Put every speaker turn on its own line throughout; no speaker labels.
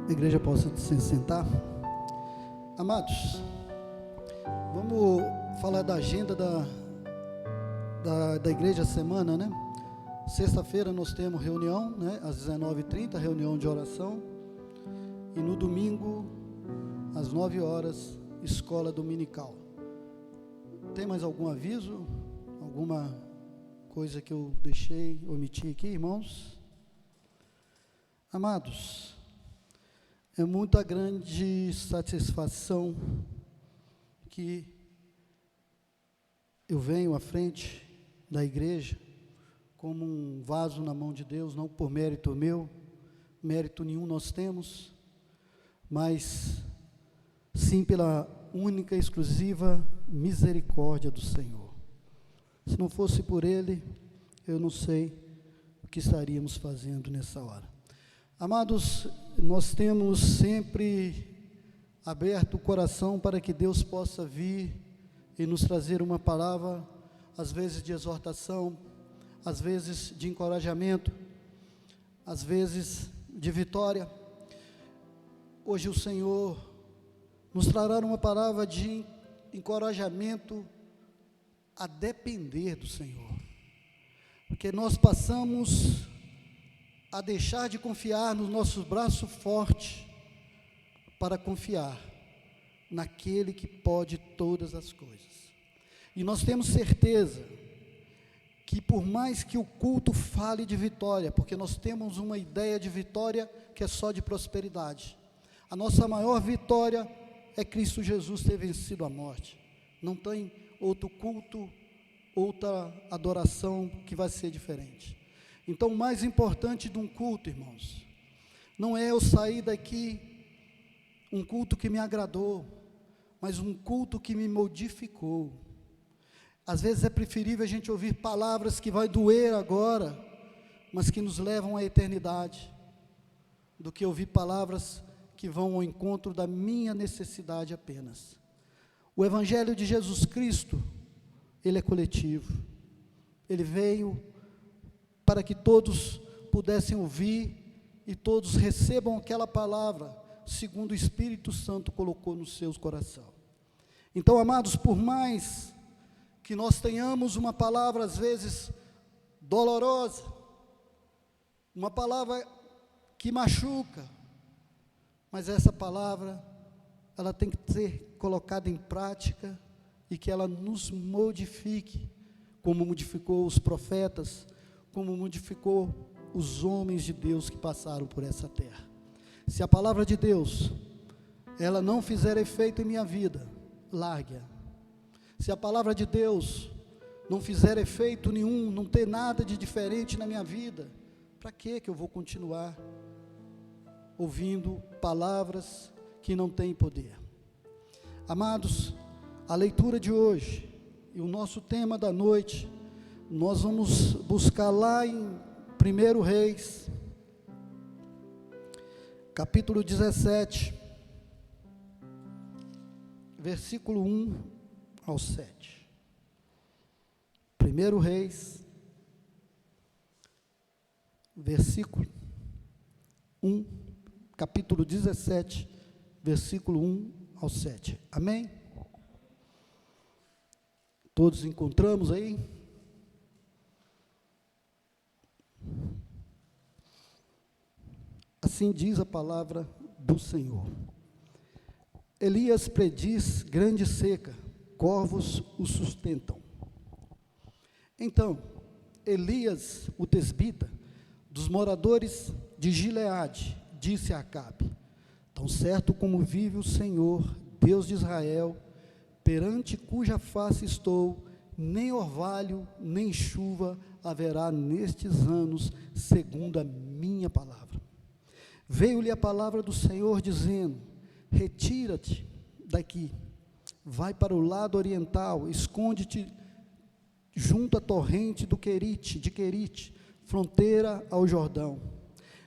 A igreja possa se sentar. Amados, vamos falar da agenda da igreja semana, né? Sexta-feira nós temos reunião, né? Às 19h30, reunião de oração. E no domingo, às 9 horas, escola dominical. Tem mais algum aviso? Alguma coisa que eu omiti aqui, irmãos? Amados, é muita grande satisfação que eu venho à frente da igreja como um vaso na mão de Deus, não por mérito meu, mérito nenhum nós temos, mas sim pela única e exclusiva misericórdia do Senhor. Se não fosse por Ele, eu não sei o que estaríamos fazendo nessa hora. Amados, nós temos sempre aberto o coração para que Deus possa vir e nos trazer uma palavra, às vezes de exortação, às vezes de encorajamento, às vezes de vitória. Hoje o Senhor nos trará uma palavra de encorajamento a depender do Senhor, porque nós passamos a deixar de confiar nos nossos braços fortes para confiar naquele que pode todas as coisas. E nós temos certeza que por mais que o culto fale de vitória, porque nós temos uma ideia de vitória que é só de prosperidade, a nossa maior vitória é Cristo Jesus ter vencido a morte. Não tem outro culto, outra adoração que vai ser diferente. Então, o mais importante de um culto, irmãos, não é eu sair daqui um culto que me agradou, mas um culto que me modificou. Às vezes é preferível a gente ouvir palavras que vai doer agora, mas que nos levam à eternidade, do que ouvir palavras que vão ao encontro da minha necessidade apenas. O Evangelho de Jesus Cristo, ele é coletivo, ele veio para que todos pudessem ouvir e todos recebam aquela palavra, segundo o Espírito Santo colocou no seu coração. Então, amados, por mais que nós tenhamos uma palavra, às vezes, dolorosa, uma palavra que machuca, mas essa palavra, ela tem que ser colocada em prática e que ela nos modifique, como modificou os profetas, como modificou os homens de Deus que passaram por essa terra. Se a palavra de Deus, ela não fizer efeito em minha vida, largue-a. Se a palavra de Deus não fizer efeito nenhum, não ter nada de diferente na minha vida, para que eu vou continuar ouvindo palavras que não têm poder? Amados, a leitura de hoje e o nosso tema da noite, nós vamos buscar lá em 1 Reis, capítulo 17, versículo 1 ao 7. 1 Reis, versículo 1, capítulo 17, versículo 1 ao 7. Amém? Todos encontramos aí? Assim diz a palavra do Senhor. Elias prediz grande seca, corvos o sustentam. Então, Elias, o tesbita, dos moradores de Gileade, disse a Acabe: tão certo como vive o Senhor, Deus de Israel, perante cuja face estou, nem orvalho, nem chuva haverá nestes anos, segundo a minha palavra. Veio-lhe a palavra do Senhor, dizendo: retira-te daqui, vai para o lado oriental, esconde-te junto à torrente de Querite, fronteira ao Jordão.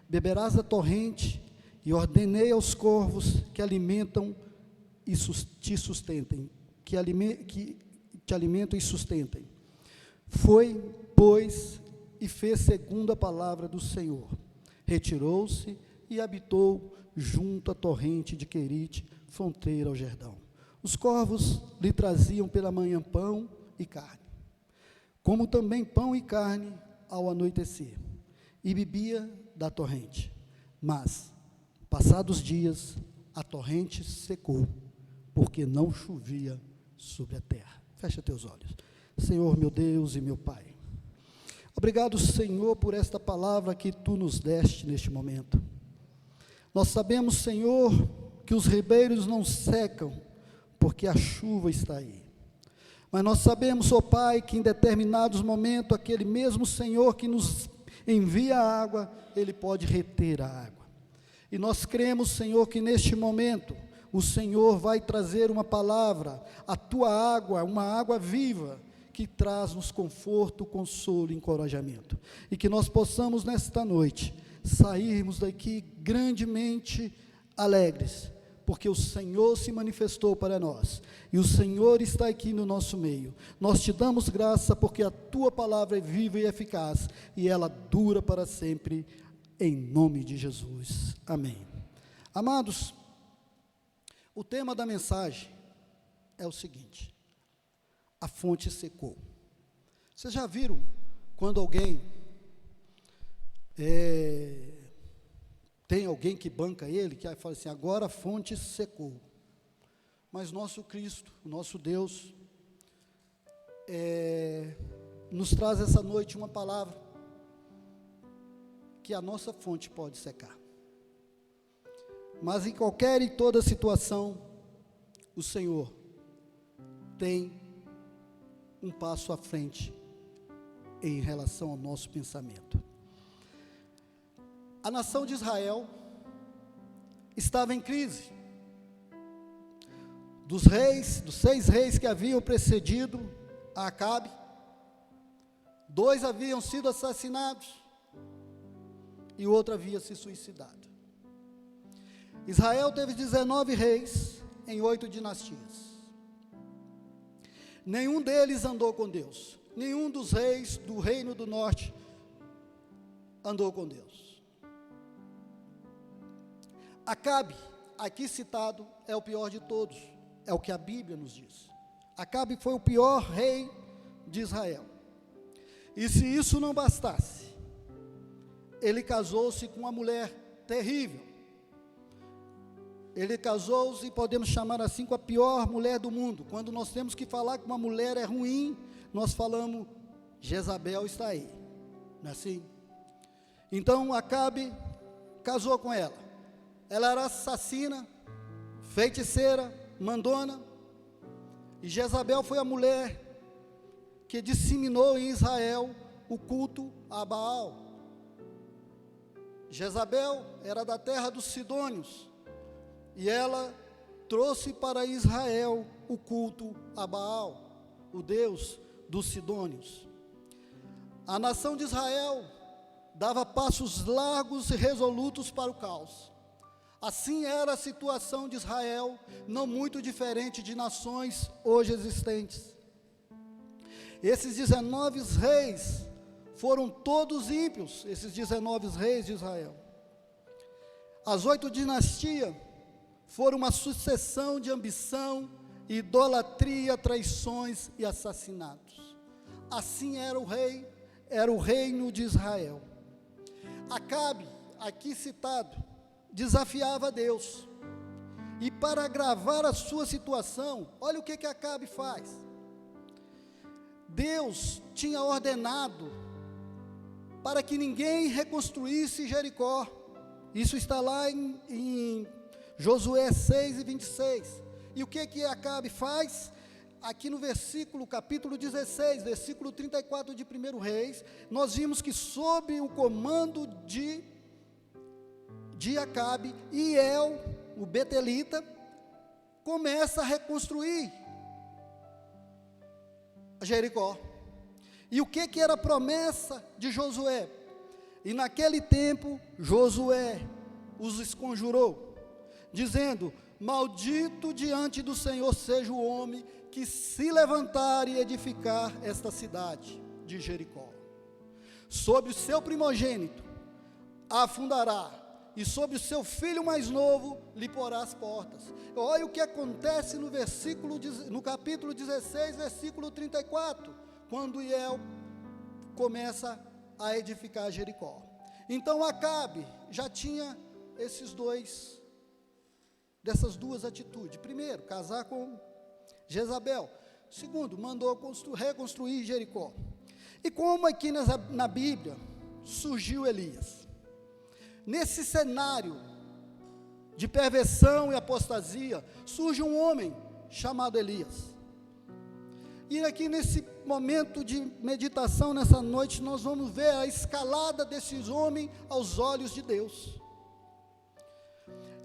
Beberás da torrente, e ordenei aos corvos que alimentam e te sustentem, que te alimentam e sustentem. Foi, pois, e fez segundo a palavra do Senhor. Retirou-se e habitou junto à torrente de Querite, fronteira ao Jordão. Os corvos lhe traziam pela manhã pão e carne, como também pão e carne ao anoitecer, e bebia da torrente. Mas, passados dias, a torrente secou, porque não chovia sobre a terra. Fecha teus olhos. Senhor, meu Deus e meu Pai, obrigado, Senhor, por esta palavra que Tu nos deste neste momento. Nós sabemos, Senhor, que os ribeiros não secam, porque a chuva está aí. Mas nós sabemos, ó Pai, que em determinados momentos, aquele mesmo Senhor que nos envia a água, Ele pode reter a água. E nós cremos, Senhor, que neste momento, o Senhor vai trazer uma palavra, a Tua água, uma água viva, que traz-nos conforto, consolo e encorajamento. E que nós possamos, nesta noite, sairmos daqui grandemente alegres, porque o Senhor se manifestou para nós, e o Senhor está aqui no nosso meio. Nós te damos graça, porque a Tua palavra é viva e eficaz, e ela dura para sempre, em nome de Jesus. Amém. Amados, o tema da mensagem é o seguinte: a fonte secou. Vocês já viram quando alguém tem alguém que banca ele, que fala assim, agora a fonte secou. Mas nosso Cristo, o nosso Deus, nos traz essa noite uma palavra, que a nossa fonte pode secar. Mas em qualquer e toda situação, o Senhor tem um passo à frente em relação ao nosso pensamento. A nação de Israel estava em crise. Dos 6 reis que haviam precedido a Acabe, 2 haviam sido assassinados e o outro havia se suicidado. Israel teve 19 reis em 8 dinastias. Nenhum deles andou com Deus. Nenhum dos reis do reino do norte andou com Deus. Acabe, aqui citado, é o pior de todos, é o que a Bíblia nos diz. Acabe foi o pior rei de Israel. E se isso não bastasse, ele casou-se com uma mulher terrível. Ele casou-se, podemos chamar assim, com a pior mulher do mundo. Quando nós temos que falar que uma mulher é ruim, nós falamos, Jezabel está aí, não é assim? Então Acabe casou com ela. Ela era assassina, feiticeira, mandona, e Jezabel foi a mulher que disseminou em Israel o culto a Baal. Jezabel era da terra dos Sidônios, e ela trouxe para Israel o culto a Baal, o Deus dos Sidônios. A nação de Israel dava passos largos e resolutos para o caos. Assim era a situação de Israel, não muito diferente de nações hoje existentes. Esses 19 reis foram todos ímpios, esses 19 reis de Israel. As 8 dinastias foram uma sucessão de ambição, idolatria, traições e assassinatos. Assim era o reino de Israel. Acabe, aqui citado, desafiava Deus, e para agravar a sua situação, olha o que Acabe faz. Deus tinha ordenado para que ninguém reconstruísse Jericó. Isso está lá em Josué 6:26. E o que Acabe faz? Aqui no capítulo 16, versículo 34 de 1 Reis, nós vimos que sob o comando de Acabe, Iel, o betelita, começa a reconstruir Jericó. E o que era a promessa de Josué? E naquele tempo, Josué os esconjurou, dizendo, maldito diante do Senhor seja o homem que se levantar e edificar esta cidade de Jericó. Sobre o seu primogênito, a afundará, e sobre o seu filho mais novo lhe porá as portas. Olha o que acontece no capítulo 16, versículo 34, quando Hiel começa a edificar Jericó. Então Acabe já tinha dessas duas atitudes. Primeiro, casar com Jezabel. Segundo, mandou reconstruir Jericó. E como aqui na Bíblia surgiu Elias? Nesse cenário de perversão e apostasia, surge um homem chamado Elias. E aqui nesse momento de meditação, nessa noite, nós vamos ver a escalada desses homens aos olhos de Deus.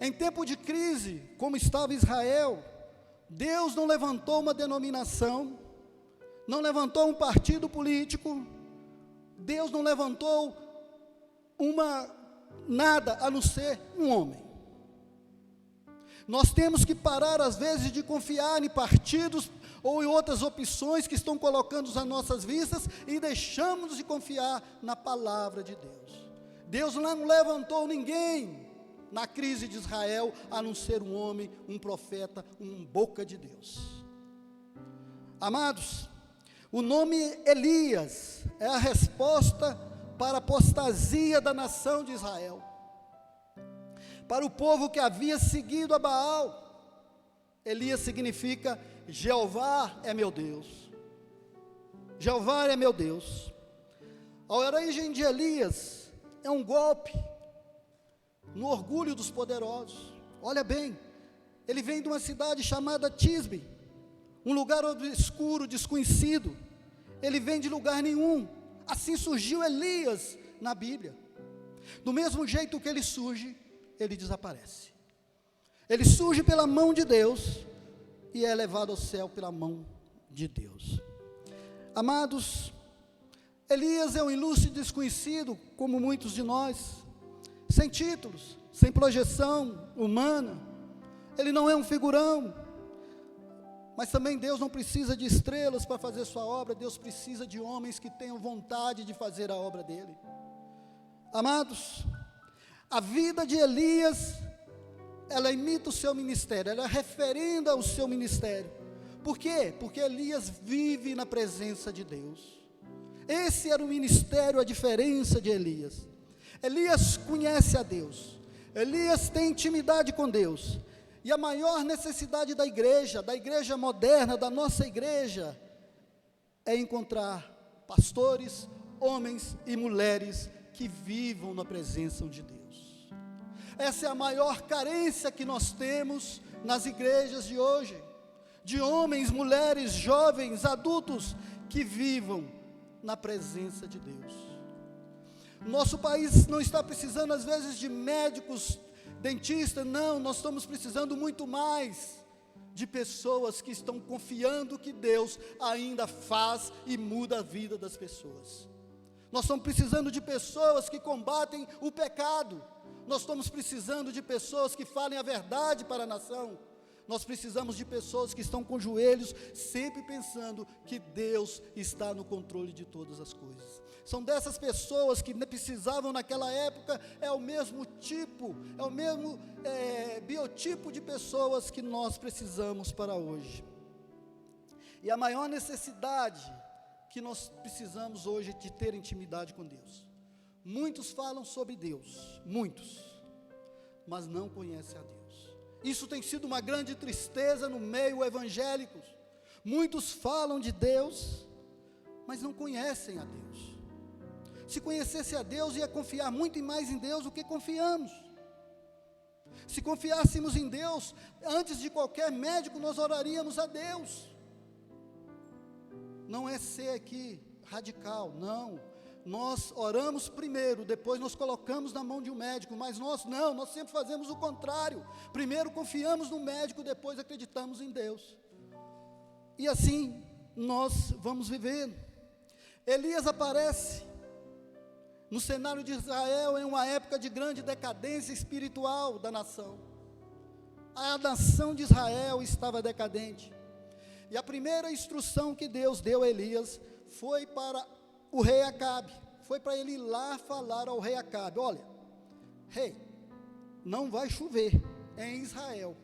Em tempo de crise, como estava Israel, Deus não levantou uma denominação, não levantou um partido político, Deus não levantou nada a não ser um homem. Nós temos que parar às vezes de confiar em partidos ou em outras opções que estão colocando às nossas vistas e deixamos de confiar na palavra de Deus. Deus não levantou ninguém na crise de Israel a não ser um homem, um profeta, boca de Deus. Amados, o nome Elias é a resposta para a apostasia da nação de Israel, para o povo que havia seguido a Baal. Elias significa Jeová é meu Deus. Jeová é meu Deus. A origem de Elias é um golpe no orgulho dos poderosos. Olha bem, ele vem de uma cidade chamada Tisbe, um lugar obscuro, desconhecido. Ele vem de lugar nenhum. Assim surgiu Elias na Bíblia. Do mesmo jeito que ele surge, ele desaparece. Ele surge pela mão de Deus e é levado ao céu pela mão de Deus. Amados, Elias é um ilustre desconhecido, como muitos de nós, sem títulos, sem projeção humana. Ele não é um figurão, mas também Deus não precisa de estrelas para fazer sua obra. Deus precisa de homens que tenham vontade de fazer a obra dele. Amados, a vida de Elias, ela imita o seu ministério, ela referenda ao seu ministério. Por quê? Porque Elias vive na presença de Deus. Esse era o ministério, a diferença de Elias. Elias conhece a Deus, Elias tem intimidade com Deus. E a maior necessidade da igreja moderna, da nossa igreja, é encontrar pastores, homens e mulheres que vivam na presença de Deus. Essa é a maior carência que nós temos nas igrejas de hoje, de homens, mulheres, jovens, adultos, que vivam na presença de Deus. Nosso país não está precisando às vezes de médicos, dentistas, não, nós estamos precisando muito mais de pessoas que estão confiando que Deus ainda faz e muda a vida das pessoas. Nós estamos precisando de pessoas que combatem o pecado. Nós estamos precisando de pessoas que falem a verdade para a nação. Nós precisamos de pessoas que estão com joelhos, sempre pensando que Deus está no controle de todas as coisas. São dessas pessoas que precisavam naquela época, é o mesmo biotipo de pessoas que nós precisamos para hoje. E a maior necessidade que nós precisamos hoje é de ter intimidade com Deus. Muitos falam sobre Deus, muitos, mas não conhecem a Deus. Isso tem sido uma grande tristeza no meio evangélico. Muitos falam de Deus, mas não conhecem a Deus. Se conhecesse a Deus, ia confiar muito mais em Deus do que confiamos. Se confiássemos em Deus, antes de qualquer médico, nós oraríamos a Deus. Não é ser aqui radical, não. Nós oramos primeiro, depois nós colocamos na mão de um médico, mas nós sempre fazemos o contrário. Primeiro confiamos no médico, depois acreditamos em Deus. E assim nós vamos vivendo. Elias aparece no cenário de Israel em uma época de grande decadência espiritual da nação. A nação de Israel estava decadente. E a primeira instrução que Deus deu a Elias foi para o rei Acabe. Foi para ele ir lá falar ao rei Acabe: olha, rei, não vai chover em Israel,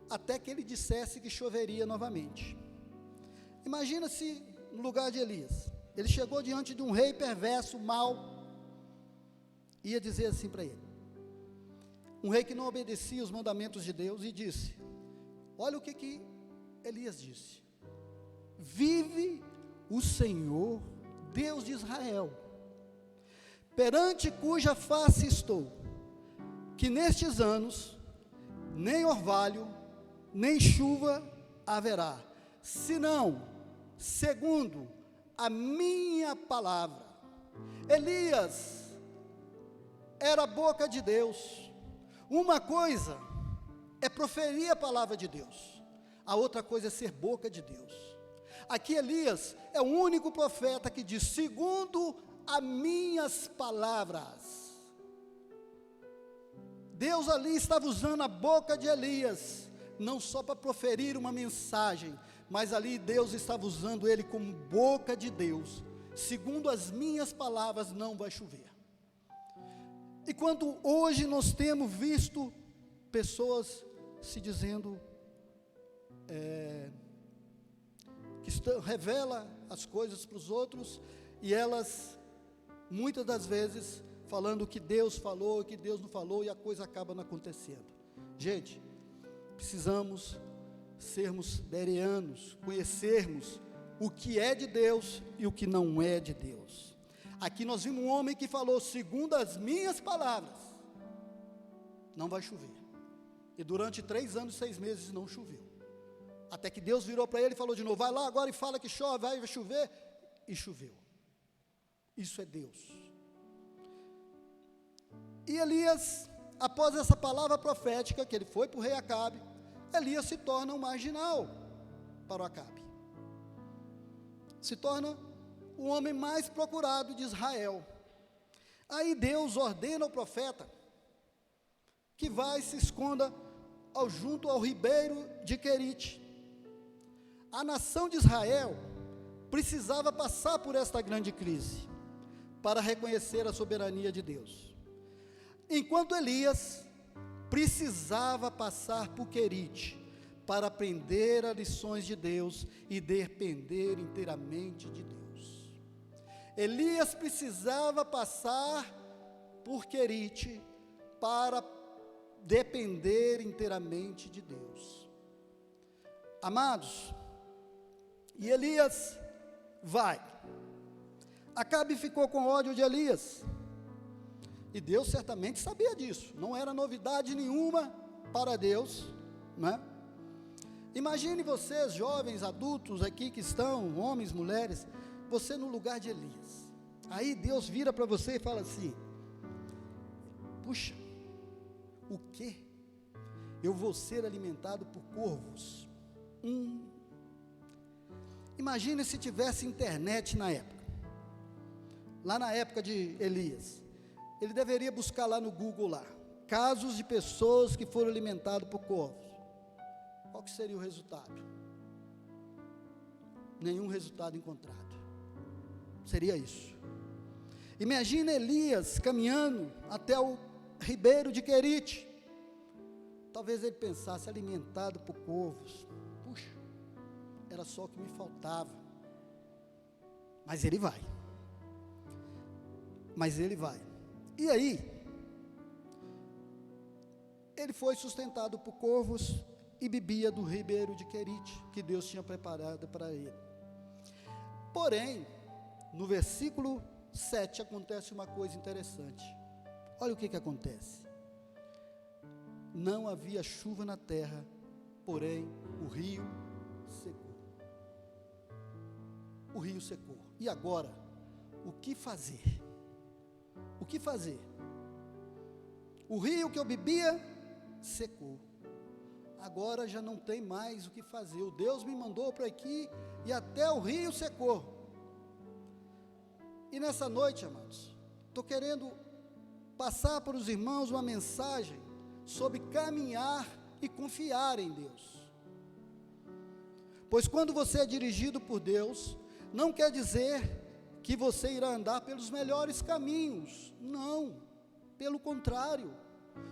até que ele dissesse que choveria novamente. Imagina se no lugar de Elias, ele chegou diante de um rei perverso, mau, ia dizer assim para ele, um rei que não obedecia os mandamentos de Deus, e disse, olha o que Elias disse, vive o Senhor, Deus de Israel, perante cuja face estou, que nestes anos, nem orvalho, nem chuva haverá, senão, segundo a minha palavra. Elias era a boca de Deus. Uma coisa é proferir a palavra de Deus, a outra coisa é ser boca de Deus. Aqui Elias é o único profeta que diz, segundo as minhas palavras. Deus ali estava usando a boca de Elias, não só para proferir uma mensagem, mas ali Deus estava usando ele como boca de Deus, segundo as minhas palavras não vai chover. E quando hoje nós temos visto pessoas se dizendo, revela as coisas para os outros, e elas, muitas das vezes, falando que Deus falou, que Deus não falou, e a coisa acaba não acontecendo. Gente, precisamos sermos bereanos, conhecermos o que é de Deus e o que não é de Deus. Aqui nós vimos um homem que falou, segundo as minhas palavras, não vai chover. E durante 3 anos e 6 meses não choveu. Até que Deus virou para ele e falou de novo, vai lá agora e fala que chove, vai chover, e choveu. Isso é Deus. E Elias, após essa palavra profética, que ele foi para o rei Acabe, Elias se torna um marginal para o Acabe. Se torna o homem mais procurado de Israel. Aí Deus ordena ao profeta que vai e se esconda junto ao ribeiro de Querite. A nação de Israel precisava passar por esta grande crise para reconhecer a soberania de Deus. Enquanto Elias precisava passar por Querite para aprender as lições de Deus e depender inteiramente de Deus. Elias precisava passar por Querite para depender inteiramente de Deus. Amados, e Elias vai. Acabe ficou com ódio de Elias. E Deus certamente sabia disso, não era novidade nenhuma para Deus, né? Imagine vocês, jovens, adultos aqui que estão, homens, mulheres, você no lugar de Elias. Aí Deus vira para você e fala assim, puxa, o quê? Eu vou ser alimentado por corvos. Imagine se tivesse internet na época, lá na época de Elias. Ele deveria buscar lá no Google, lá, casos de pessoas que foram alimentadas por corvos. Qual que seria o resultado? Nenhum resultado encontrado. Seria isso. Imagina Elias caminhando até o ribeiro de Querite. Talvez ele pensasse, alimentado por corvos. Puxa, era só o que me faltava. Mas ele vai. E aí, ele foi sustentado por corvos e bebia do ribeiro de Querite, que Deus tinha preparado para ele. Porém, no versículo 7 acontece uma coisa interessante. Olha o que acontece. Não havia chuva na terra, porém o rio secou. O rio secou. E agora, o que fazer? O que fazer? O rio que eu bebia secou. Agora já não tem mais o que fazer. O Deus me mandou para aqui e até o rio secou. E nessa noite, amados, estou querendo passar para os irmãos uma mensagem sobre caminhar e confiar em Deus. Pois quando você é dirigido por Deus, não quer dizer que você irá andar pelos melhores caminhos. Não, pelo contrário,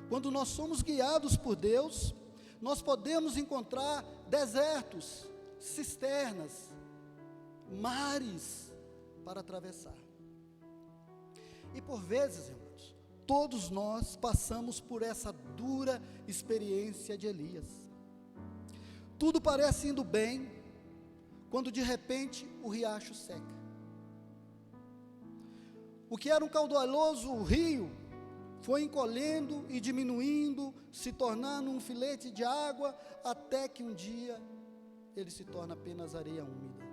Quando nós somos guiados por Deus, nós podemos encontrar desertos, cisternas, mares para atravessar. E por vezes, irmãos, todos nós passamos por essa dura experiência de Elias. Tudo parece indo bem, quando de repente o riacho seca. O que era um caudaloso rio, foi encolhendo e diminuindo, se tornando um filete de água, até que um dia ele se torna apenas areia úmida.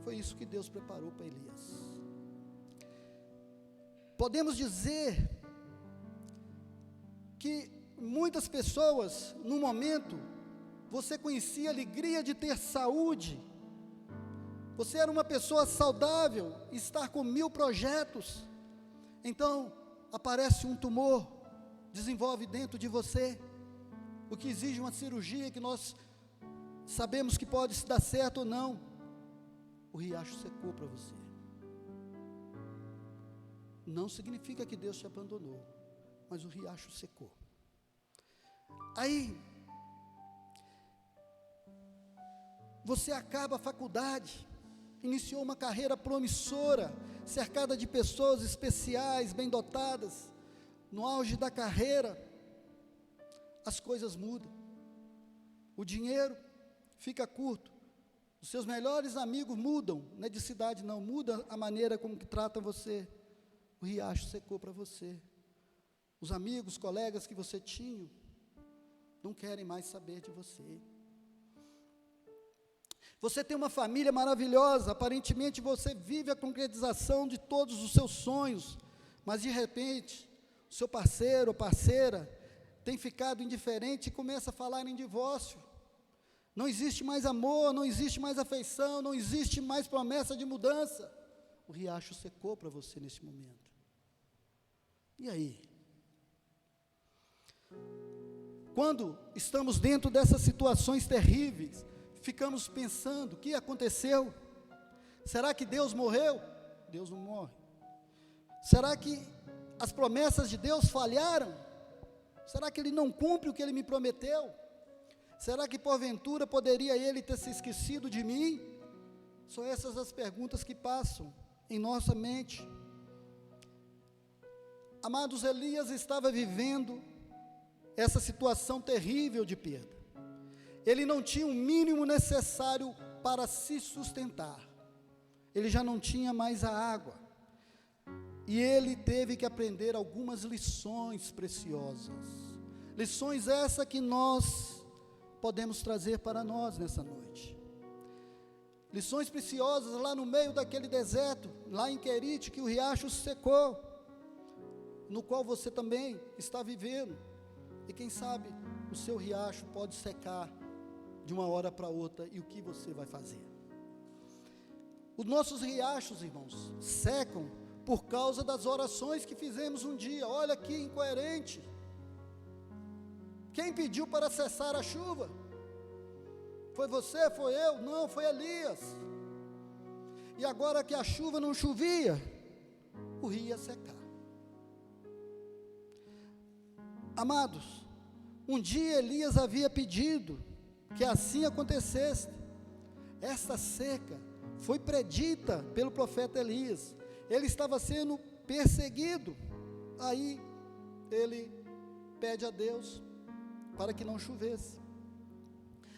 Foi isso que Deus preparou para Elias. Podemos dizer que muitas pessoas, no momento, você conhecia a alegria de ter saúde, você era uma pessoa saudável, estar com 1000 projetos, então aparece um tumor, desenvolve dentro de você, o que exige uma cirurgia que nós sabemos que pode se dar certo ou não. O riacho secou para você. Não significa que Deus te abandonou, mas o riacho secou. Aí, você acaba a faculdade, iniciou uma carreira promissora, cercada de pessoas especiais, bem dotadas. No auge da carreira, as coisas mudam. O dinheiro fica curto. Os seus melhores amigos mudam, não é de cidade não, muda a maneira como que tratam você. O riacho secou para você. Os amigos, colegas que você tinha, não querem mais saber de você. Você tem uma família maravilhosa, aparentemente você vive a concretização de todos os seus sonhos, mas de repente, o seu parceiro ou parceira tem ficado indiferente e começa a falar em divórcio. Não existe mais amor, não existe mais afeição, não existe mais promessa de mudança. O riacho secou para você nesse momento. E aí? Quando estamos dentro dessas situações terríveis, ficamos pensando, o que aconteceu? Será que Deus morreu? Deus não morre. Será que as promessas de Deus falharam? Será que Ele não cumpre o que Ele me prometeu? Será que porventura poderia Ele ter se esquecido de mim? São essas as perguntas que passam em nossa mente. Amados, Elias estava vivendo essa situação terrível de perda. Ele não tinha o mínimo necessário para se sustentar. Ele já não tinha mais a água. E ele teve que aprender algumas lições preciosas. Lições essas que nós podemos trazer para nós nessa noite. Lições preciosas lá no meio daquele deserto, lá em Querite, que o riacho secou, no qual você também está vivendo. E quem sabe o seu riacho pode secar de uma hora para outra, e o que você vai fazer? Os nossos riachos, irmãos, secam por causa das orações que fizemos um dia. Olha que incoerente. Quem pediu para cessar a chuva? Foi você? Foi eu? Não, foi Elias. E agora que a chuva não chovia, o rio ia secar. Amados, um dia Elias havia pedido que assim acontecesse. Essa seca foi predita pelo profeta Elias. Ele estava sendo perseguido. Aí ele pede a Deus para que não chovesse.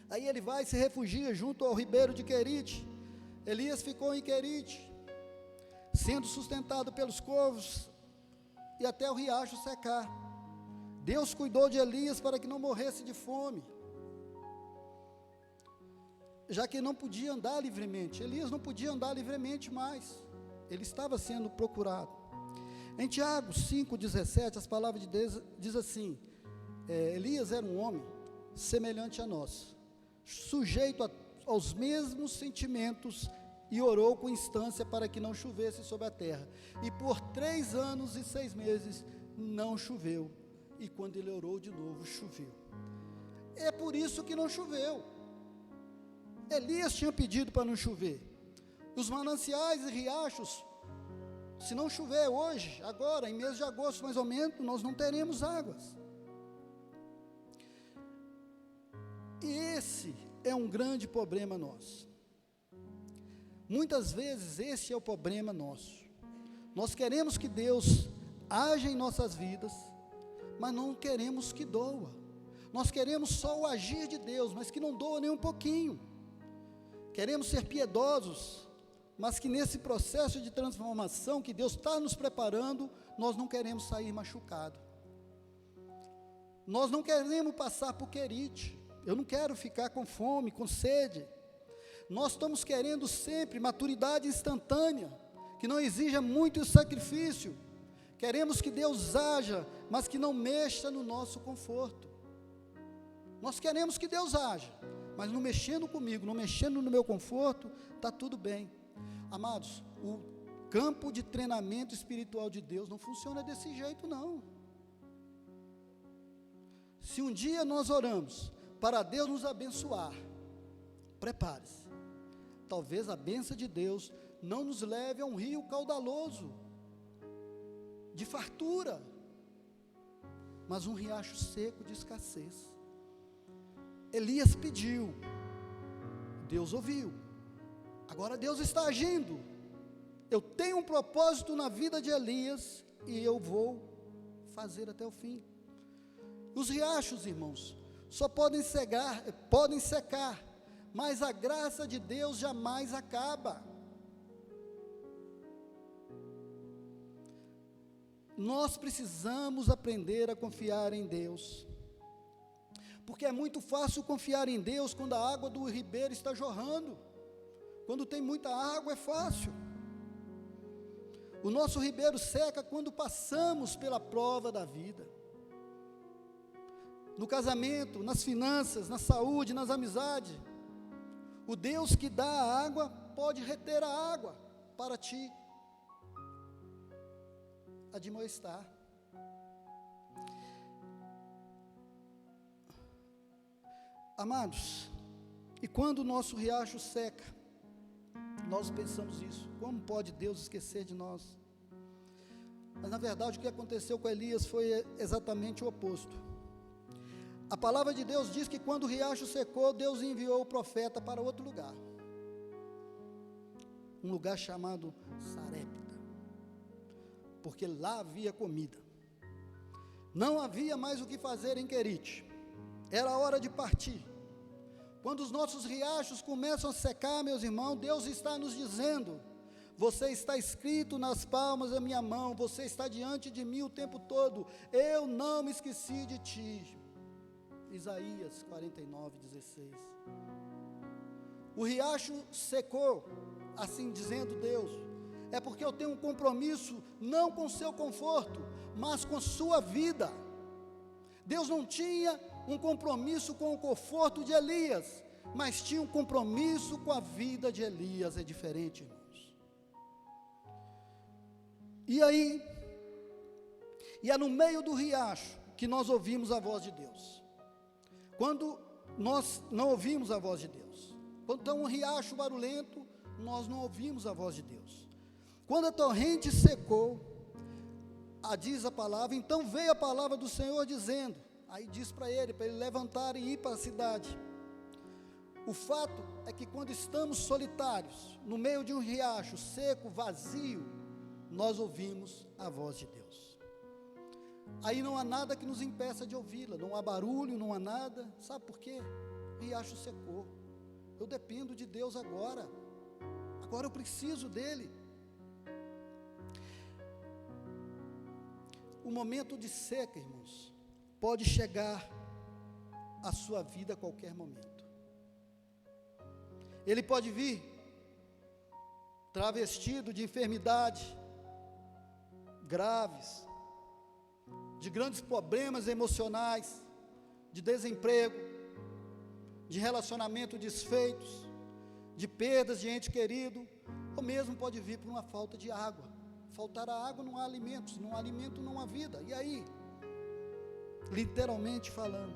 Aí ele vai e se refugia junto ao ribeiro de Querite. Elias ficou em Querite, sendo sustentado pelos corvos e até o riacho secar. Deus cuidou de Elias para que não morresse de fome, já que não podia andar livremente. Elias não podia andar livremente mais, ele estava sendo procurado. Em Tiago 5,17, as palavras de Deus diz assim: Elias era um homem semelhante a nós, sujeito aos mesmos sentimentos, e orou com instância para que não chovesse sobre a terra, e por 3 anos e 6 meses não choveu, e quando ele orou de novo, choveu. É por isso que não choveu. Elias tinha pedido para não chover. Os mananciais e riachos, se não chover hoje, agora, em mês de agosto mais ou menos, nós não teremos águas. é um grande problema nosso. Muitas vezes esse é o problema nosso. Nós queremos que Deus haja em nossas vidas, mas não queremos que doa. Nós queremos só o agir de Deus, mas que não doa nem um pouquinho. Queremos ser piedosos, mas que nesse processo de transformação que Deus está nos preparando, nós não queremos sair machucado. Nós não queremos passar por querite. Eu não quero ficar com fome, com sede. Nós estamos querendo sempre maturidade instantânea, que não exija muito sacrifício. Queremos que Deus haja, mas que não mexa no nosso conforto. Nós queremos que Deus haja, mas não mexendo comigo, não mexendo no meu conforto, está tudo bem. Amados, o campo de treinamento espiritual de Deus não funciona desse jeito, não. Se um dia nós oramos para Deus nos abençoar, prepare-se. Talvez a bênção de Deus não nos leve a um rio caudaloso, de fartura, mas um riacho seco de escassez. Elias pediu, Deus ouviu, agora Deus está agindo. Eu tenho um propósito na vida de Elias, e eu vou fazer até o fim. Os riachos, irmãos, só podem secar, mas a graça de Deus jamais acaba. Nós precisamos aprender a confiar em Deus, porque é muito fácil confiar em Deus quando a água do ribeiro está jorrando. Quando tem muita água é fácil. O nosso ribeiro seca quando passamos pela prova da vida. No casamento, nas finanças, na saúde, nas amizades. O Deus que dá a água pode reter a água para te admoestar. Amados, e quando o nosso riacho seca, nós pensamos isso: como pode Deus esquecer de nós? Mas na verdade o que aconteceu com Elias foi exatamente o oposto. A palavra de Deus diz que quando o riacho secou, Deus enviou o profeta para outro lugar, um lugar chamado Sarepta, porque lá havia comida. Não havia mais o que fazer em Querite, era a hora de partir. Quando os nossos riachos começam a secar, meus irmãos, Deus está nos dizendo: você está escrito nas palmas da minha mão, você está diante de mim o tempo todo, eu não me esqueci de ti. Isaías 49:16. O riacho secou, assim dizendo Deus, é porque eu tenho um compromisso, não com seu conforto, mas com sua vida. Deus não tinha um compromisso com o conforto de Elias, mas tinha um compromisso com a vida de Elias. É diferente, irmãos. E aí, e é no meio do riacho que nós ouvimos a voz de Deus. Quando nós não ouvimos a voz de Deus, quando está um riacho barulhento, nós não ouvimos a voz de Deus. Quando a torrente secou, diz a palavra, então veio a palavra do Senhor dizendo, aí diz para ele levantar e ir para a cidade. O fato é que quando estamos solitários, no meio de um riacho seco, vazio, nós ouvimos a voz de Deus. Aí não há nada que nos impeça de ouvi-la, não há barulho, não há nada. Sabe por quê? O riacho secou. Eu dependo de Deus agora eu preciso dele. O momento de seca, irmãos, pode chegar à sua vida a qualquer momento. Ele pode vir travestido de enfermidade graves, de grandes problemas emocionais, de desemprego, de relacionamento desfeitos, de perdas de ente querido, ou mesmo pode vir por uma falta de água. Faltar a água, não há alimentos, não há alimento, não há vida. E aí, literalmente falando,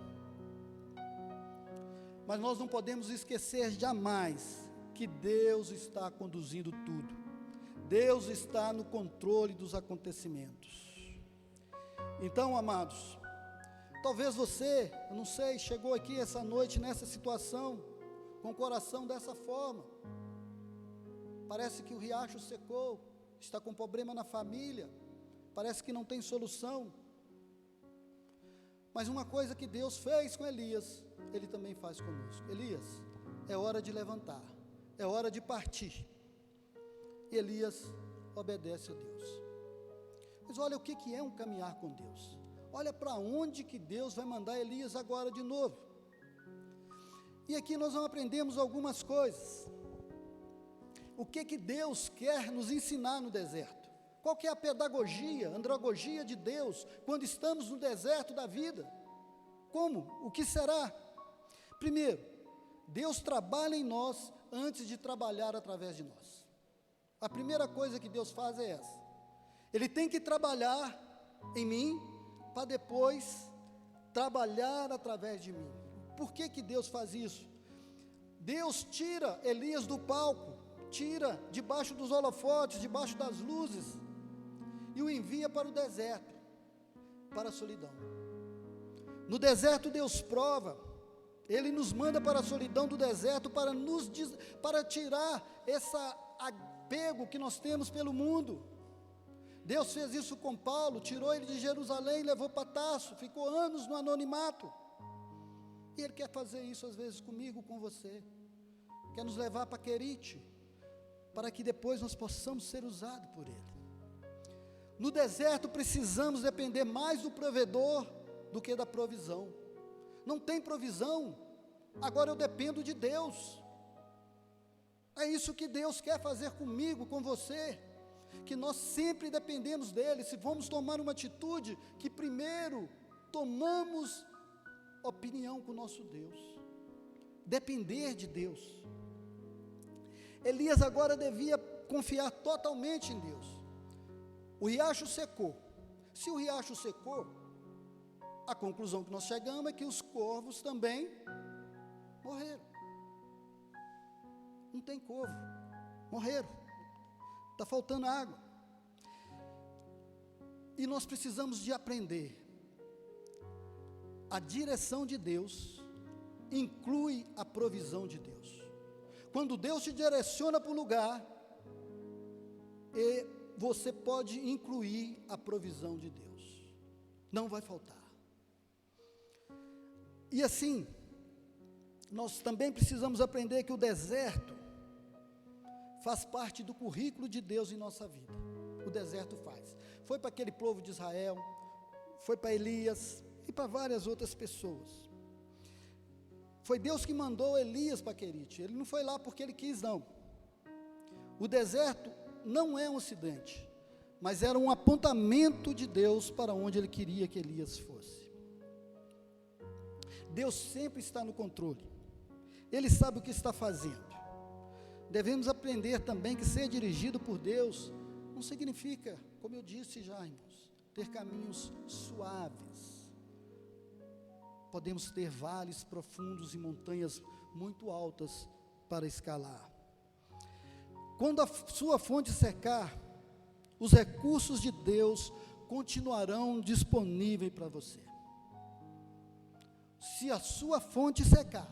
mas nós não podemos esquecer jamais que Deus está conduzindo tudo. Deus está no controle dos acontecimentos. Então, amados, talvez você, eu não sei, chegou aqui essa noite nessa situação, com o coração dessa forma. Parece que o riacho secou, está com problema na família, parece que não tem solução. Mas uma coisa que Deus fez com Elias, Ele também faz conosco. Elias, é hora de levantar, é hora de partir. Elias obedece a Deus. Mas olha o que é um caminhar com Deus. Olha para onde que Deus vai mandar Elias agora de novo. E aqui nós vamos aprendemos algumas coisas. O que Deus quer nos ensinar no deserto? Qual que é a pedagogia, andragogia de Deus, quando estamos no deserto da vida? Como? O que será? Primeiro, Deus trabalha em nós antes de trabalhar através de nós. A primeira coisa que Deus faz é essa. Ele tem que trabalhar em mim, para depois trabalhar através de mim. Por que Deus faz isso? Deus tira Elias do palco, tira debaixo dos holofotes, debaixo das luzes, e o envia para o deserto, para a solidão. No deserto Deus prova, Ele nos manda para a solidão do deserto, para tirar esse apego que nós temos pelo mundo. Deus fez isso com Paulo, tirou ele de Jerusalém, levou para Tarso, ficou anos no anonimato. E Ele quer fazer isso às vezes comigo, com você. Quer nos levar para Querite, para que depois nós possamos ser usados por Ele. No deserto precisamos depender mais do provedor do que da provisão. Não tem provisão, agora eu dependo de Deus. É isso que Deus quer fazer comigo, com você, que nós sempre dependemos dEle. Se vamos tomar uma atitude, que primeiro tomamos opinião com o nosso Deus, depender de Deus. Elias agora devia confiar totalmente em Deus. O riacho secou. Se o riacho secou, a conclusão que nós chegamos é que os corvos também morreram. Não tem corvo, morreram, está faltando água. E nós precisamos de aprender. A direção de Deus inclui a provisão de Deus. Quando Deus te direciona para um lugar, você pode incluir a provisão de Deus, não vai faltar. E assim, nós também precisamos aprender que o deserto faz parte do currículo de Deus em nossa vida. O deserto faz. Foi para aquele povo de Israel, foi para Elias e para várias outras pessoas. Foi Deus que mandou Elias para Querite. Ele não foi lá porque ele quis, não. O deserto não é um acidente, mas era um apontamento de Deus para onde Ele queria que Elias fosse. Deus sempre está no controle. Ele sabe o que está fazendo. Devemos aprender também que ser dirigido por Deus não significa, como eu disse já, irmãos, ter caminhos suaves. Podemos ter vales profundos e montanhas muito altas para escalar. Quando a sua fonte secar, os recursos de Deus continuarão disponíveis para você. Se a sua fonte secar,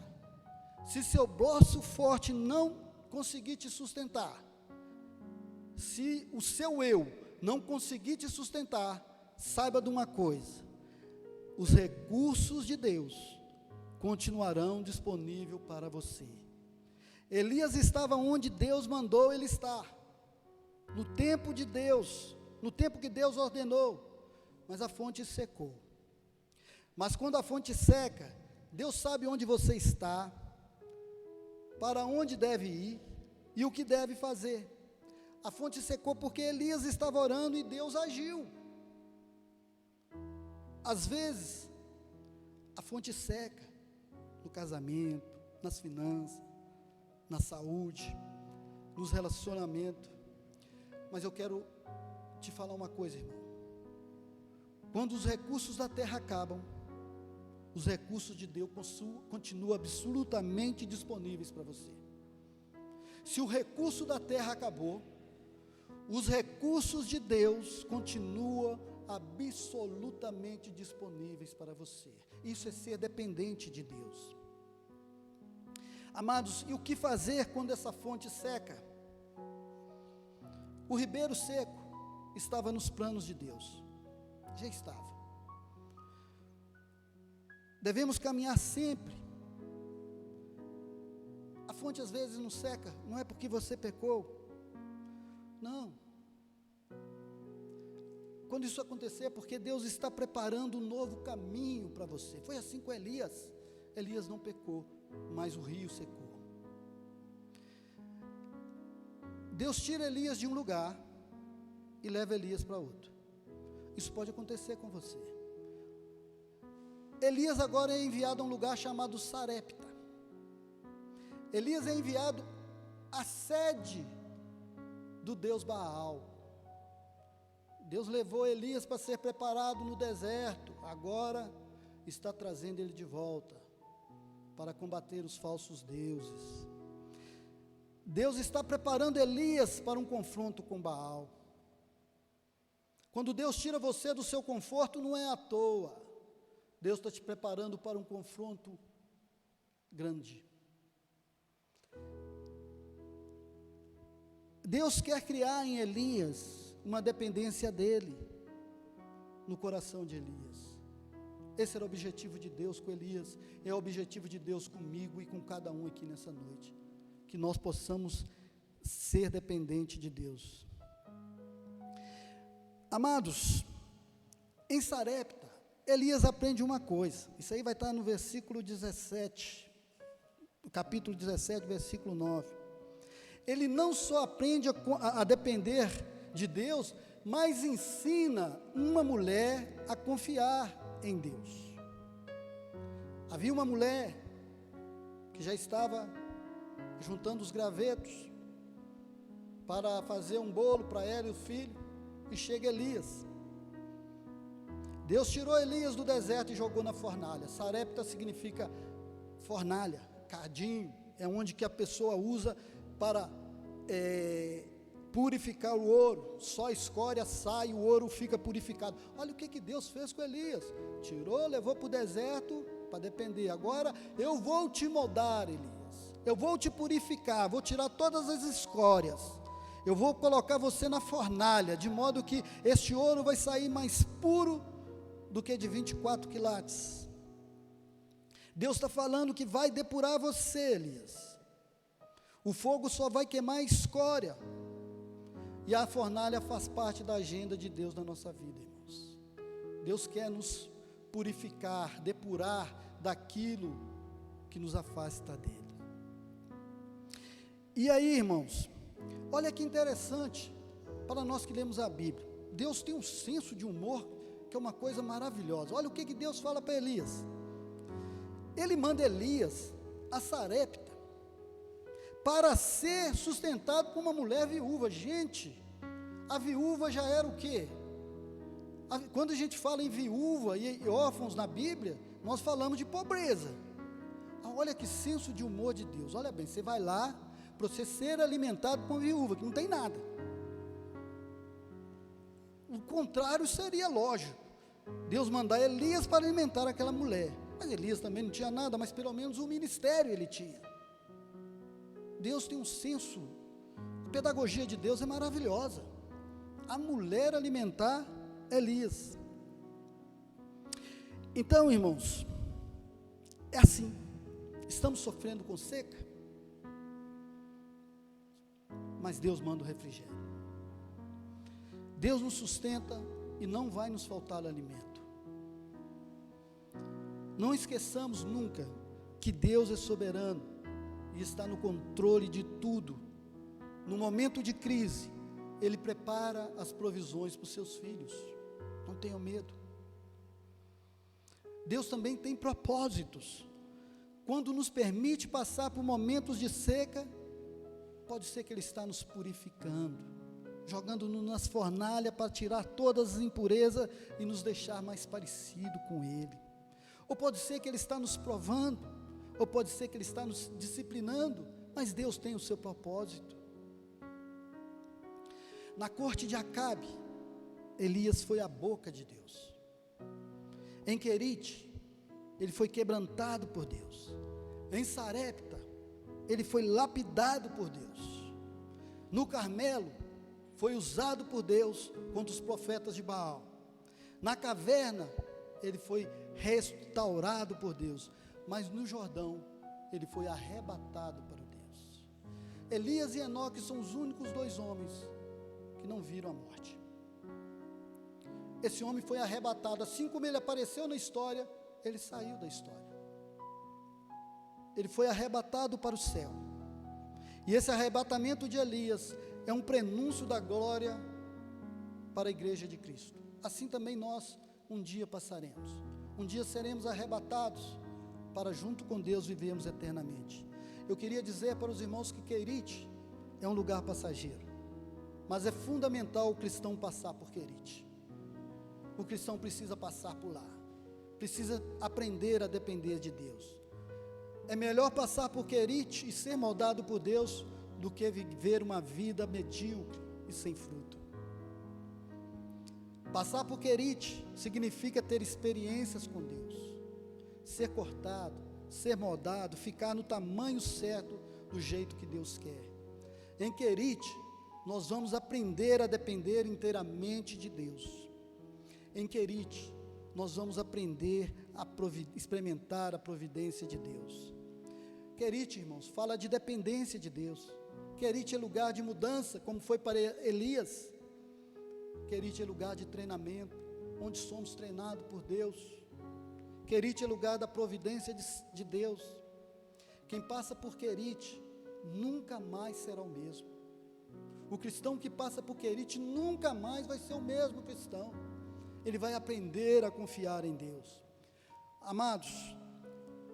se seu braço forte não conseguir te sustentar, se o seu eu não conseguir te sustentar, saiba de uma coisa: os recursos de Deus continuarão disponíveis para você. Elias estava onde Deus mandou ele estar, no tempo de Deus, no tempo que Deus ordenou, mas a fonte secou. Mas quando a fonte seca, Deus sabe onde você está, para onde deve ir e o que deve fazer. A fonte secou porque Elias estava orando e Deus agiu. Às vezes, a fonte seca no casamento, nas finanças, na saúde, nos relacionamentos. Mas eu quero te falar uma coisa, irmão. Quando os recursos da terra acabam, os recursos de Deus continuam absolutamente disponíveis para você. Se o recurso da terra acabou, os recursos de Deus continuam absolutamente disponíveis para você. Isso é ser dependente de Deus. Amados, e o que fazer quando essa fonte seca? O ribeiro seco estava nos planos de Deus, já estava. Devemos caminhar sempre. A fonte às vezes não seca, não é porque você pecou, não. Quando isso acontecer é porque Deus está preparando um novo caminho para você. Foi assim com Elias. Elias não pecou, mas o rio secou. Deus tira Elias de um lugar e leva Elias para outro. Isso pode acontecer com você. Elias agora é enviado a um lugar chamado Sarepta. Elias é enviado à sede do Deus Baal. Deus levou Elias para ser preparado no deserto, agora está trazendo ele de volta para combater os falsos deuses. Deus está preparando Elias para um confronto com Baal. Quando Deus tira você do seu conforto, não é à toa. Deus está te preparando para um confronto grande. Deus quer criar em Elias uma dependência dele, no coração de Elias. Esse era o objetivo de Deus com Elias, é o objetivo de Deus comigo e com cada um aqui nessa noite, que nós possamos ser dependentes de Deus. Amados, em Sarepta, Elias aprende uma coisa, isso aí vai estar no versículo 17, no capítulo 17, versículo 9. Ele não só aprende a depender de Deus, mas ensina uma mulher a confiar em Deus. Havia uma mulher que já estava juntando os gravetos para fazer um bolo para ela e o filho, e chega Elias. Deus tirou Elias do deserto e jogou na fornalha. Sarepta significa fornalha, cadinho, é onde que a pessoa usa para purificar o ouro. Só a escória sai, o ouro fica purificado. Olha o que Deus fez com Elias, tirou, levou para o deserto, para depender. Agora eu vou te moldar, Elias, eu vou te purificar, vou tirar todas as escórias, eu vou colocar você na fornalha, de modo que este ouro vai sair mais puro do que de 24 quilates. Deus está falando que vai depurar você, Elias. O fogo só vai queimar a escória, e a fornalha faz parte da agenda de Deus na nossa vida, irmãos. Deus quer nos purificar, depurar daquilo que nos afasta dele. E aí, irmãos, olha que interessante, para nós que lemos a Bíblia, Deus tem um senso de humor que é uma coisa maravilhosa. Olha o que Deus fala para Elias. Ele manda Elias a Sarepta para ser sustentado por uma mulher viúva. Gente, a viúva já era o quê? Quando a gente fala em viúva e órfãos na Bíblia, nós falamos de pobreza. Olha que senso de humor de Deus. Olha bem, você vai lá para você ser alimentado com uma viúva que não tem nada. O contrário seria lógico, Deus mandar Elias para alimentar aquela mulher. Mas Elias também não tinha nada, mas pelo menos o ministério ele tinha. Deus tem um senso, a pedagogia de Deus é maravilhosa. A mulher alimentar Elias. Então, irmãos, é assim, estamos sofrendo com seca, mas Deus manda o refrigério. Deus nos sustenta e não vai nos faltar alimento. Não esqueçamos nunca que Deus é soberano e está no controle de tudo. No momento de crise, Ele prepara as provisões para os seus filhos. Não tenham medo. Deus também tem propósitos. Quando nos permite passar por momentos de seca, pode ser que Ele está nos purificando, jogando-nos nas fornalhas para tirar todas as impurezas e nos deixar mais parecido com Ele. Ou pode ser que Ele está nos provando, ou pode ser que Ele está nos disciplinando, mas Deus tem o seu propósito. Na corte de Acabe, Elias foi a boca de Deus. Em Querite, ele foi quebrantado por Deus. Em Sarepta, ele foi lapidado por Deus. No Carmelo, foi usado por Deus contra os profetas de Baal. Na caverna, ele foi restaurado por Deus. Mas no Jordão, ele foi arrebatado para Deus. Elias e Enoque são os únicos 2 homens que não viram a morte. Esse homem foi arrebatado, assim como ele apareceu na história, ele saiu da história. Ele foi arrebatado para o céu. E esse arrebatamento de Elias é um prenúncio da glória para a igreja de Cristo. Assim também nós um dia passaremos. Um dia seremos arrebatados para junto com Deus vivermos eternamente. Eu queria dizer para os irmãos que Querite é um lugar passageiro, mas é fundamental o cristão passar por Querite. O cristão precisa passar por lá, precisa aprender a depender de Deus. É melhor passar por Querite e ser moldado por Deus do que viver uma vida medíocre e sem fruto. Passar por Querite significa ter experiências com Deus, ser cortado, ser moldado, ficar no tamanho certo, do jeito que Deus quer. Em Querite, nós vamos aprender a depender inteiramente de Deus. Em Querite, nós vamos aprender a experimentar a providência de Deus. Querite, irmãos, fala de dependência de Deus. Querite é lugar de mudança, como foi para Elias. Querite é lugar de treinamento, onde somos treinados por Deus. Querite é lugar da providência de Deus. Quem passa por Querite nunca mais será o mesmo. O cristão que passa por Querite nunca mais vai ser o mesmo cristão. Ele vai aprender a confiar em Deus. Amados,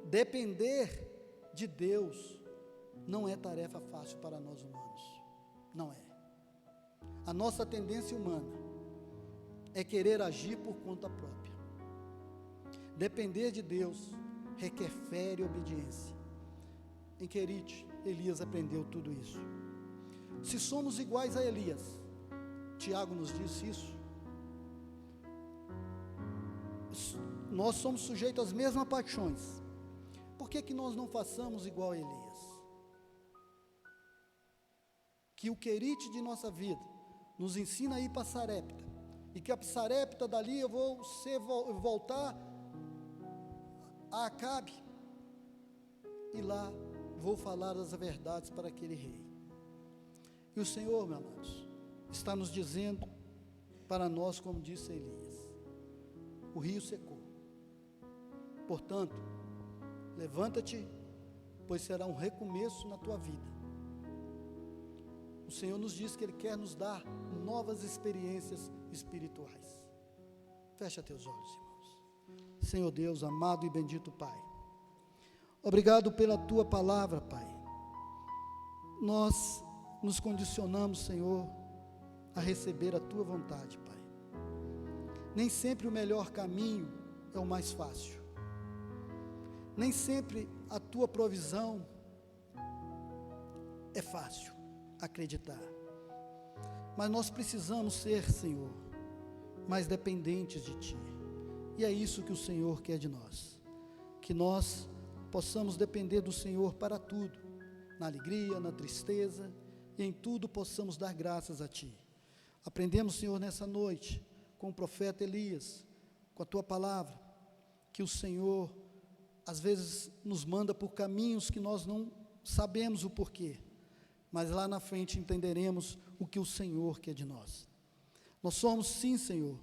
depender de Deus não é tarefa fácil para nós humanos. Não é. A nossa tendência humana é querer agir por conta própria. Depender de Deus requer fé e obediência. Em Querite, Elias aprendeu tudo isso. Se somos iguais a Elias, Tiago nos disse isso, nós somos sujeitos às mesmas paixões. Por que nós não façamos igual a Elias? Que o Querite de nossa vida nos ensina a ir para Sarepta, e que a Sarepta dali eu vou voltar a Acabe, e lá vou falar as verdades para aquele rei. E o Senhor, meus amados, está nos dizendo para nós, como disse Elias, o rio secou. Portanto, levanta-te, pois será um recomeço na tua vida. O Senhor nos diz que Ele quer nos dar novas experiências espirituais. Fecha teus olhos, irmãos. Senhor Deus, amado e bendito Pai, obrigado pela Tua palavra, Pai. Nós nos condicionamos, Senhor, a receber a Tua vontade, Pai. Nem sempre o melhor caminho é o mais fácil. Nem sempre a Tua provisão é fácil acreditar. Mas nós precisamos ser, Senhor, mais dependentes de Ti. E é isso que o Senhor quer de nós. Que nós possamos depender do Senhor para tudo, na alegria, na tristeza, e em tudo possamos dar graças a Ti. Aprendemos, Senhor, nessa noite, com o profeta Elias, com a Tua palavra, que o Senhor, às vezes, nos manda por caminhos que nós não sabemos o porquê, mas lá na frente entenderemos o que o Senhor quer de nós. Nós somos, sim, Senhor,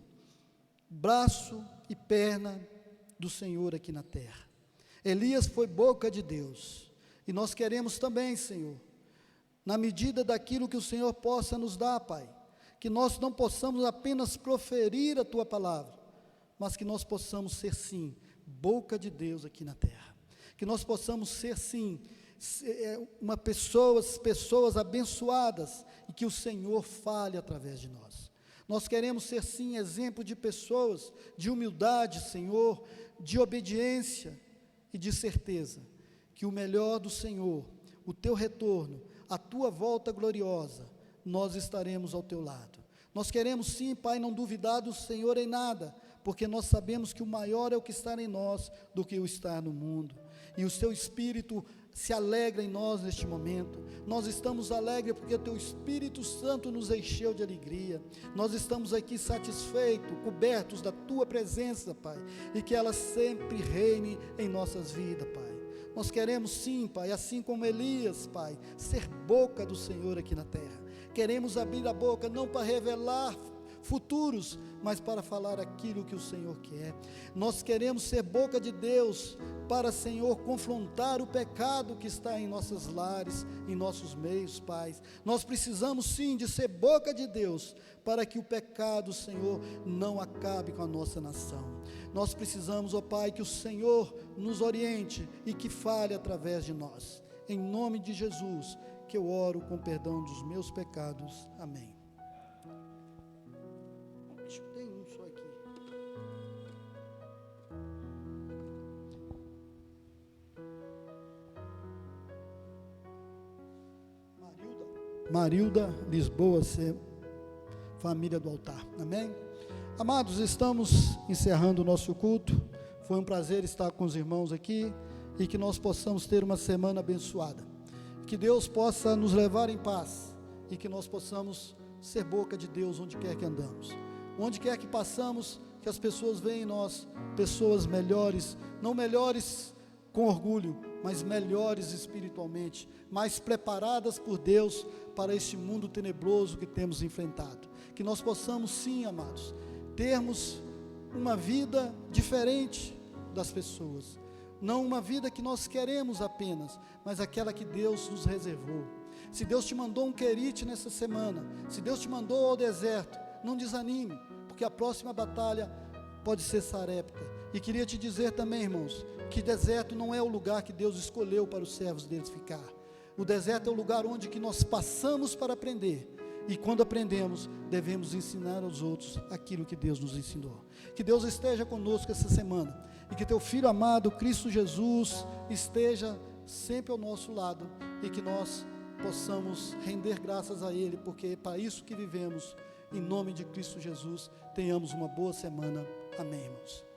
braço e perna do Senhor aqui na terra. Elias foi boca de Deus, e nós queremos também, Senhor, na medida daquilo que o Senhor possa nos dar, Pai, que nós não possamos apenas proferir a Tua palavra, mas que nós possamos ser, sim, boca de Deus aqui na terra, que nós possamos ser, sim, pessoas abençoadas, e que o Senhor fale através de nós. Nós queremos ser, sim, exemplo de pessoas de humildade, Senhor, de obediência e de certeza, que o melhor do Senhor, o Teu retorno, a Tua volta gloriosa, nós estaremos ao Teu lado. Nós queremos, sim, Pai, não duvidar do Senhor em nada, porque nós sabemos que o maior é o que está em nós do que o estar no mundo. e o seu Espírito se alegra em nós neste momento. Nós estamos alegres porque o teu Espírito Santo nos encheu de alegria. Nós estamos aqui satisfeitos, cobertos da tua presença, Pai, e que ela sempre reine em nossas vidas, Pai. Nós queremos sim, Pai, assim como Elias, Pai, ser boca do Senhor aqui na terra. Queremos abrir a boca não para revelar futuros, mas para falar aquilo que o Senhor quer. Nós queremos ser boca de Deus para, Senhor, confrontar o pecado que está em nossos lares, em nossos meios, Pai. Nós precisamos sim de ser boca de Deus para que o pecado, Senhor, não acabe com a nossa nação. Nós precisamos, ó Pai, que o Senhor nos oriente e que fale através de nós. Em nome de Jesus, que eu oro com perdão dos meus pecados. Amém. Tem um só aqui. Marilda Lisboa, família do altar. Amém? Amados, estamos encerrando o nosso culto. Foi um prazer estar com os irmãos aqui e que nós possamos ter uma semana abençoada. Que Deus possa nos levar em paz e que nós possamos ser boca de Deus onde quer que andamos. Onde quer que passamos, que as pessoas veem em nós pessoas melhores, não melhores com orgulho, mas melhores espiritualmente, mais preparadas por Deus para este mundo tenebroso que temos enfrentado. Que nós possamos sim, amados, termos uma vida diferente das pessoas, não uma vida que nós queremos apenas, mas aquela que Deus nos reservou. Se Deus te mandou um querite nessa semana, se Deus te mandou ao deserto, não desanime, porque a próxima batalha pode ser Sarepta. E queria te dizer também, irmãos, que deserto não é o lugar que Deus escolheu para os servos deles ficar. O deserto é o lugar onde que nós passamos para aprender, e quando aprendemos, devemos ensinar aos outros aquilo que Deus nos ensinou. Que Deus esteja conosco essa semana, e que teu Filho amado, Cristo Jesus, esteja sempre ao nosso lado, e que nós possamos render graças a Ele, porque é para isso que vivemos. Em nome de Cristo Jesus, tenhamos uma boa semana. Amém, irmãos.